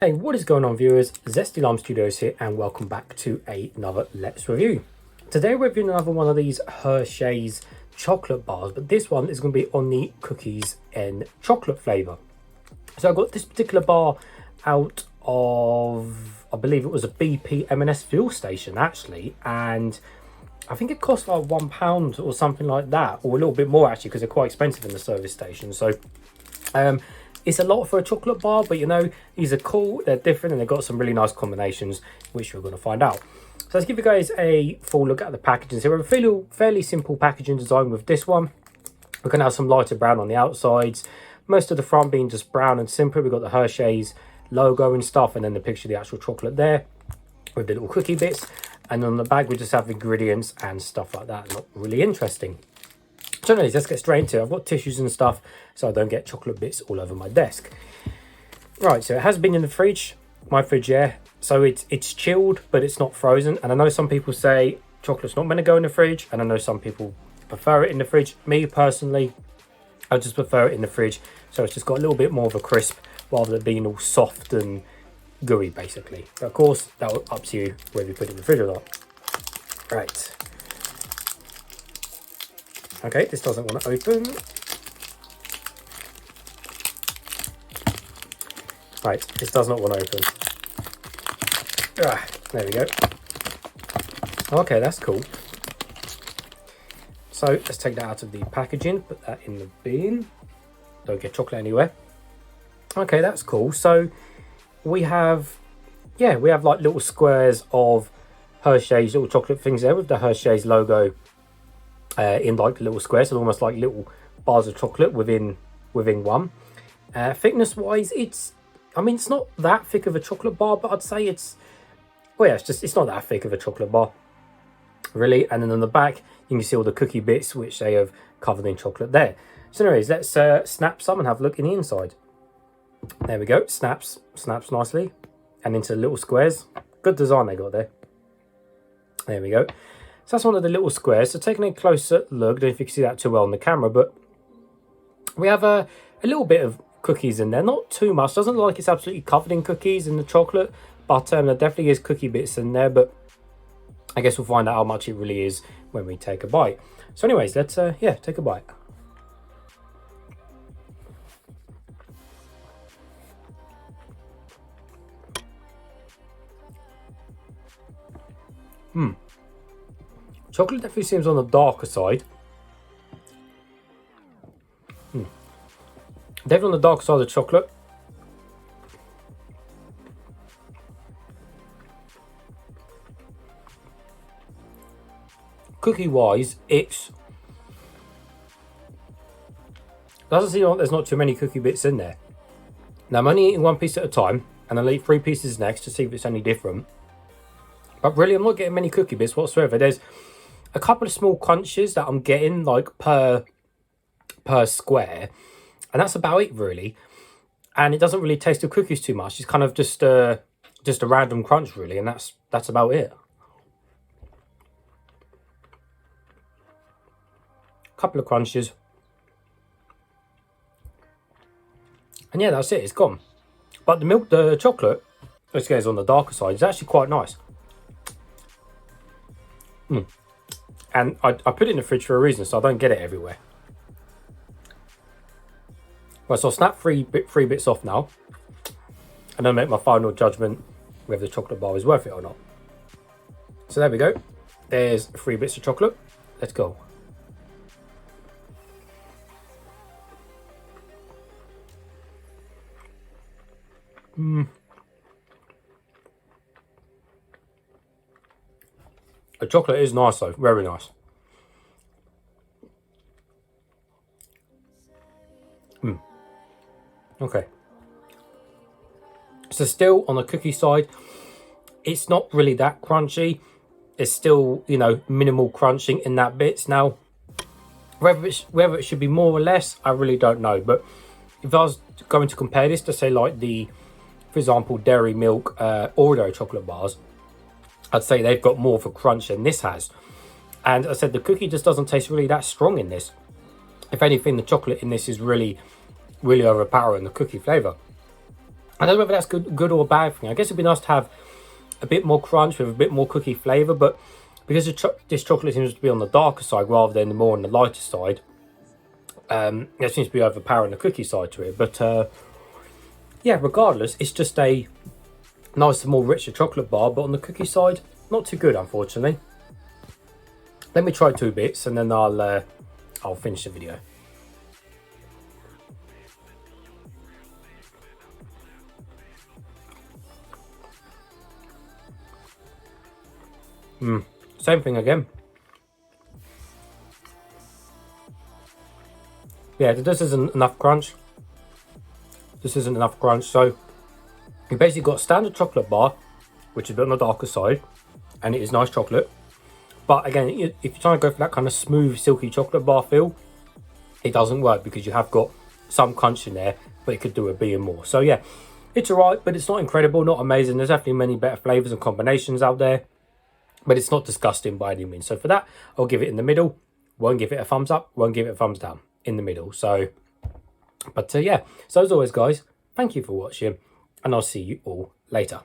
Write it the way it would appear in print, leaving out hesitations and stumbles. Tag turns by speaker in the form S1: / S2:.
S1: Hey, what is going on, viewers? Zesty Lime Studios here, and welcome back to another Let's Review. Today we're reviewing another one of these Hershey's chocolate bars, but this one is going to be on the cookies and chocolate flavour. So I got this particular bar out of, I believe it was a BP M&S fuel station actually, and I think it cost like £1 or something like that, or a little bit more actually, because they're quite expensive in the service station. So it's a lot for a chocolate bar, but you know, these are cool, they're different, and they've got some really nice combinations, which we're going to find out. So let's give you guys a full look at the packaging. So we have a fairly simple packaging design with this one. We're going to have some lighter brown on the outsides, most of the front being just brown and simple. We've got the Hershey's logo and stuff, and then the picture of the actual chocolate there with the little cookie bits. And on the back, we just have ingredients and stuff like that. Not really interesting. So anyways, let's get straight into it. I've got tissues and stuff so I don't get chocolate bits all over my desk. Right, so it has been in the fridge, my fridge, yeah. So it's chilled, but it's not frozen. And I know some people say chocolate's not meant to go in the fridge, and I know some people prefer it in the fridge. Me personally, I just prefer it in the fridge, so it's just got a little bit more of a crisp rather than being all soft and gooey, basically. But of course, that'll up to you whether you put it in the fridge or not. Right. Okay, this doesn't want to open. Right, this does not want to open. Ah, there we go. Okay, that's cool. So let's take that out of the packaging, put that in the bin. Don't get chocolate anywhere. Okay, that's cool. So we have, yeah, we have like little squares of Hershey's little chocolate things there with the Hershey's logo in like little squares, so almost like little bars of chocolate within one. Thickness wise, it's not that thick of a chocolate bar, but I'd say it's not that thick of a chocolate bar really. And then on the back you can see all the cookie bits which they have covered in chocolate there. So anyways, let's snap some and have a look in the inside. There we go. Snaps nicely and into little squares. Good design they got there. There we go. So that's one of the little squares. So taking a closer look, I don't know if you can see that too well on the camera, but we have a little bit of cookies in there. Not too much. Doesn't look like it's absolutely covered in cookies in the chocolate, but there definitely is cookie bits in there. But I guess we'll find out how much it really is when we take a bite. So anyways, let's take a bite. Chocolate definitely seems on the darker side. Definitely on the darker side of the chocolate. Cookie wise, it doesn't seem like there's not too many cookie bits in there. Now I'm only eating one piece at a time, and I'll eat 3 pieces next to see if it's any different. But really, I'm not getting many cookie bits whatsoever. There's a couple of small crunches that I'm getting like per square, and that's about it really. And it doesn't really taste of cookies too much. It's kind of just a random crunch really, and that's about it. Couple of crunches, and yeah, that's it. It's gone. But the chocolate, this goes on the darker side, is actually quite nice. And I put it in the fridge for a reason, so I don't get it everywhere. Right, so I'll snap three bits off now, and then make my final judgment whether the chocolate bar is worth it or not. So there we go. There's 3 bits of chocolate. Let's go. The chocolate is nice though, very nice. Okay. So still on the cookie side, it's not really that crunchy. It's still, you know, minimal crunching in that bits. Now, whether it should be more or less, I really don't know. But if I was going to compare this to say like for example, Dairy Milk Oreo chocolate bars, I'd say they've got more of a crunch than this has. And as I said, the cookie just doesn't taste really that strong in this. If anything, the chocolate in this is really overpowering the cookie flavour. I don't know whether that's good or a bad thing. I guess it'd be nice to have a bit more crunch with a bit more cookie flavour, but because this chocolate seems to be on the darker side rather than more on the lighter side, it seems to be overpowering the cookie side to it. But yeah, regardless, it's just a nice, more richer chocolate bar, but on the cookie side, not too good, unfortunately. Let me try 2 bits and then I'll finish the video. Same thing again. Yeah, this isn't enough crunch. This isn't enough crunch. So you basically got a standard chocolate bar, which is a bit on the darker side, and it is nice chocolate. But again, if you're trying to go for that kind of smooth, silky chocolate bar feel, it doesn't work because you have got some crunch in there, but it could do a B and more. So yeah, it's alright, but it's not incredible, not amazing. There's definitely many better flavours and combinations out there, but it's not disgusting by any means. So for that, I'll give it in the middle. Won't give it a thumbs up, won't give it a thumbs down. In the middle. So, but yeah, so as always, guys, thank you for watching, and I'll see you all later.